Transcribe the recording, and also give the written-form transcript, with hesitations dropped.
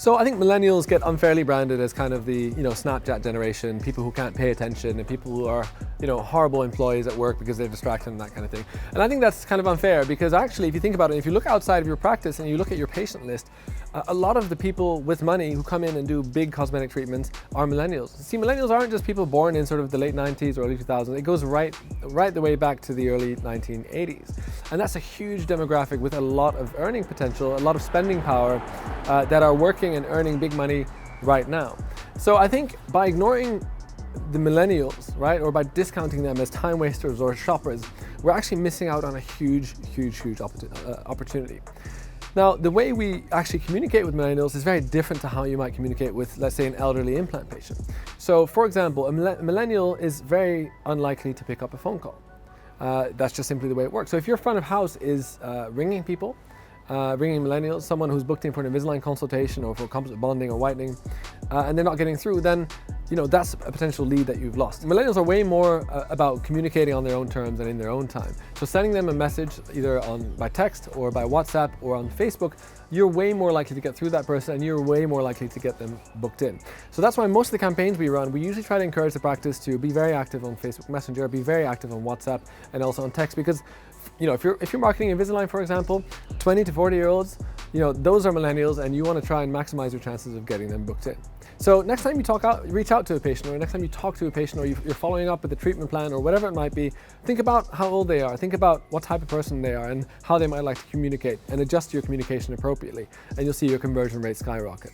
So I think millennials get unfairly branded as kind of the, Snapchat generation, people who can't pay attention and people who are, horrible employees at work because they're distracted and that kind of thing. And I think that's kind of unfair because actually, if you think about it, if you look outside of your practice and you look at your patient list, a lot of the people with money who come in and do big cosmetic treatments are millennials. See, millennials aren't just people born in sort of the late 90s or early 2000s. It goes right the way back to the early 1980s. And that's a huge demographic with a lot of earning potential, a lot of spending power that are working and earning big money right now. So I think by ignoring the millennials, right, or by discounting them as time wasters or shoppers, we're actually missing out on a huge opportunity. Now, the way we actually communicate with millennials is very different to how you might communicate with, let's say, an elderly implant patient. So, for example, a millennial is very unlikely to pick up a phone call. That's just simply the way it works. So if your front of house is ringing people, ringing millennials, someone who's booked in for an Invisalign consultation or for composite bonding or whitening, and they're not getting through, then that's a potential lead that you've lost. Millennials are way more about communicating on their own terms and in their own time. So sending them a message either by text or by WhatsApp or on Facebook, you're way more likely to get through that person and you're way more likely to get them booked in. So that's why most of the campaigns we run, we usually try to encourage the practice to be very active on Facebook Messenger, be very active on WhatsApp and also on text, because if you're marketing Invisalign, for example, 20 to 40-year-olds, those are millennials and you want to try and maximize your chances of getting them booked in. So next time you reach out to a patient, or next time you talk to a patient, or you're following up with a treatment plan or whatever it might be, think about how old they are, think about what type of person they are and how they might like to communicate, and adjust your communication appropriately, and you'll see your conversion rate skyrocket.